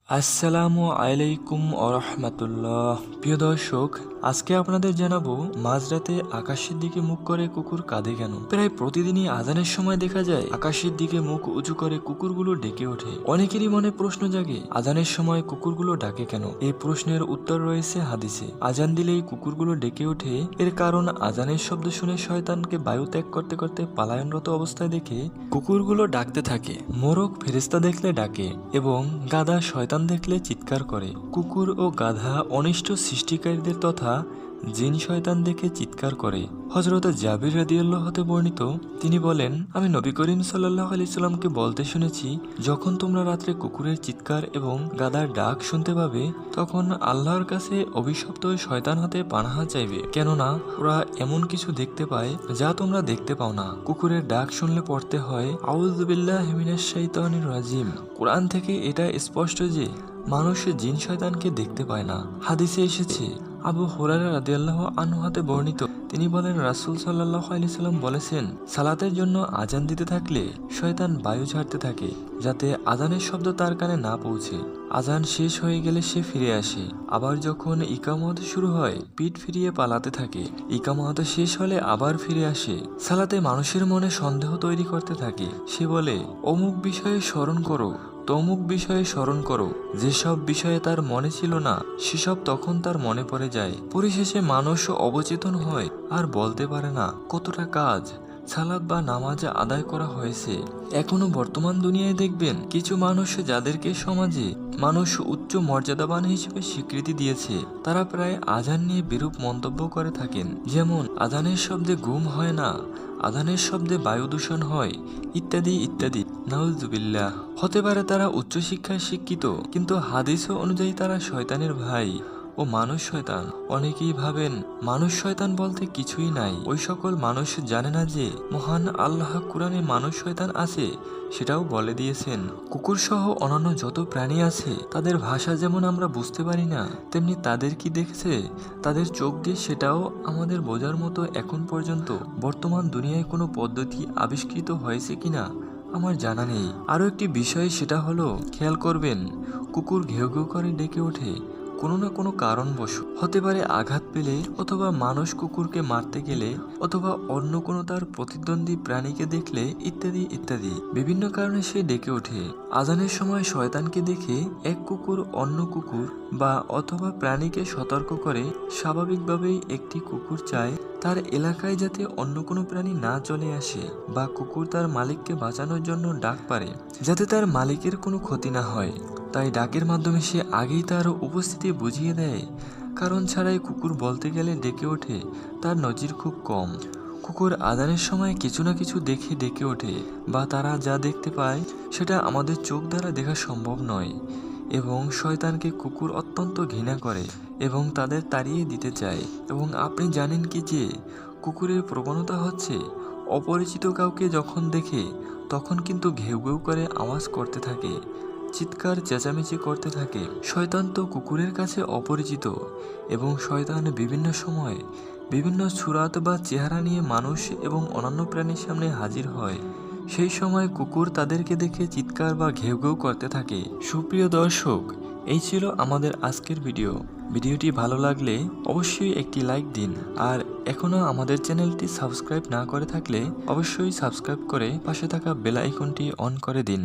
আসসালামু আলাইকুম রাহমাতুল্লাহ। প্রিয় দর্শক, আজকে আপনাদের জানাবো মাঝরাতে আকাশের দিকে মুখ করে কুকুর কাঁদে কেন। প্রায় প্রতিদিনই আজানের সময় দেখা যায় আকাশের দিকে মুখ উঁচু করে কুকুরগুলো ডেকে ওঠে। অনেকেরই মনে প্রশ্ন জাগে, আজানের সময় কুকুরগুলো ডাকে কেন? এই প্রশ্নের উত্তর রয়েছে হাদিসে। আজান দিলেই কুকুরগুলো ডেকে ওঠে, এর কারণ আজানের শব্দ শুনে শয়তানকে বায়ু ত্যাগ করতে করতে পালায়নরত অবস্থায় দেখে কুকুরগুলো ডাকতে থাকে। মোরগ ফেরেশতা দেখলে ডাকে এবং গাধা শয়তান দেখলে চিৎকার করে। কুকুর ও গাধা অনিষ্ট সৃষ্টিকারীদের তথা জিন শয়তান দেখে চিৎকার করে। হযরত জাবির রাদিয়াল্লাহু হতে বর্ণিত, তিনি বলেন, আমি নবী করিম সাল্লাল্লাহু আলাইহি সাল্লামকে বলতে শুনেছি, যখন তোমরা রাত্রে কুকুরের চিৎকার এবং গাধার ডাক শুনতে পাবে, তখন আল্লাহর কাছে অভিশপ্ত শয়তান হতে পানাহা চাইবে, কেননা ওরা এমন কিছু দেখতে পায় যা তোমরা দেখতে পাও না। কুকুরের ডাক শুনলে পড়তে হয় আউযু বিল্লাহি মিনাশ শাইতানির রাজিম। কোরআন থেকে এটা স্পষ্ট যে মানুষ জিন শয়তানকে দেখতে পায় না। হাদিসে এসেছে, আবু হুরায়রা রাদিয়াল্লাহু আনহু হতে বর্ণিত, তিনি বলেন, রাসূল সাল্লাল্লাহু আলাইহি সাল্লাম বলেছেন, সালাতের জন্য আজান দিতে থাকলে শয়তান বায়ু ছাড়তে থাকে যাতে আজানের শব্দ তার কানে না পৌঁছে। আজান শেষ হয়ে গেলে সে ফিরে আসে। আবার যখন ইকামত শুরু হয়, পিঠ ফিরিয়ে পালাতে থাকে। ইকামত শেষ হলে আবার ফিরে আসে। সালাতে মানুষের মনে সন্দেহ তৈরি করতে থাকে। সে বলে, অমুক বিষয়ে স্মরণ করো, তমুক বিষয়ে স্মরণ করো। যেসব বিষয়ে তার মনে ছিল না, সেসব তখন তার মনে পড়ে যায়। পরিশেষে মানুষ অবচেতন হয় আর বলতে পারে না কতটা কাজ সালাত বা নামাজ আদায় করা হয়েছে। এখনো বর্তমান দুনিয়ায় দেখবেন কিছু মানুষ যাদেরকে সমাজে মানুষ উচ্চ মর্যাদাবান হিসেবে স্বীকৃতি দিয়েছে, তারা প্রায় আজান নিয়ে বিরূপ মন্তব্য করে থাকেন। যেমন, আজানের শব্দে ঘুম হয় না, আজানের শব্দে বায়ু দূষণ হয়, ইত্যাদি ইত্যাদি। নাউজুবিল্লাহ। হতে পারে তারা উচ্চশিক্ষায় শিক্ষিত, কিন্তু হাদিস অনুযায়ী তারা শয়তানের ভাই ও মানুষ শয়তান। অনেকেই ভাবেন মানুষ শয়তান বলতে কিছুই নাই। ওই সকল মানুষ জানে না যে মহান আল্লাহ কুরআনে মানুষ শয়তান আছে, সেটাও বলে দিয়েছেন। কুকুর সহ অন্যান্য যত প্রাণী আছে, তাদের ভাষা যেমন আমরা বুঝতে পারি না, তেমনি তাদের কি দেখছে তাদের চোখ দিয়ে সেটাও আমাদের বোঝার মতো এখন পর্যন্ত বর্তমান দুনিয়ায় কোনো পদ্ধতি আবিষ্কৃত হয়েছে কিনা আমার জানা নেই। আরও একটি বিষয়, সেটা হলো খেয়াল করবেন, কুকুর ঘেউ ঘেউ করে ডেকে ওঠে কোনো না কোনো কারণবশত। হতে পারে আঘাত পেলে, অথবা মানুষ কুকুরকে মারতে গেলে, অথবা অন্য কোনো তার প্রতিদ্বন্দ্বী প্রাণীকে দেখলে, ইত্যাদি ইত্যাদি। বিভিন্ন কারণে সে ডেকে ওঠে। আজানের সময় শয়তানকে দেখে এক কুকুর অন্য কুকুর বা অথবা প্রাণীকে সতর্ক করে। স্বাভাবিকভাবেই একটি কুকুর চায় তার এলাকায় যাতে অন্য কোনো প্রাণী না চলে আসে, বা কুকুর তার মালিককে বাঁচানোর জন্য ডাক পারে যাতে তার মালিকের কোনো ক্ষতি না হয়। তাই ডাকের মাধ্যমে সে আগেই তার উপস্থিতি বুঝিয়ে দেয়। কারণ ছাড়াই কুকুর বলতে গেলে ডেকে ওঠে, তার নজির খুব কম। কুকুর আজানের সময় কিছু না কিছু দেখে ডেকে ওঠে, বা তারা যা দেখতে পায় সেটা আমাদের চোখ দ্বারা দেখা সম্ভব নয়। এবং শয়তানকে কুকুর অত্যন্ত ঘৃণা করে এবং তাদের তাড়িয়ে দিতে চায়। এবং আপনি জানেন কি যে কুকুরের প্রবণতা হচ্ছে অপরিচিত কাউকে যখন দেখে তখন কিন্তু ঘেউ ঘেউ করে আওয়াজ করতে থাকে, চিৎকার চেঁচামেচি করতে থাকে। শয়তান তো কুকুরের কাছে অপরিচিত, এবং শয়তান বিভিন্ন সময় বিভিন্ন সুরাত বা চেহারা নিয়ে মানুষ এবং অন্যান্য প্রাণীর সামনে হাজির হয়। সেই সময় কুকুর তাদেরকে দেখে চিৎকার বা ঘেউ ঘেউ করতে থাকে। সুপ্রিয় দর্শক, এই ছিল আমাদের আজকের ভিডিও। ভিডিওটি ভালো লাগলে অবশ্যই একটি লাইক দিন, আর এখনও আমাদের চ্যানেলটি সাবস্ক্রাইব না করে থাকলে অবশ্যই সাবস্ক্রাইব করে পাশে থাকা বেল আইকনটি অন করে দিন।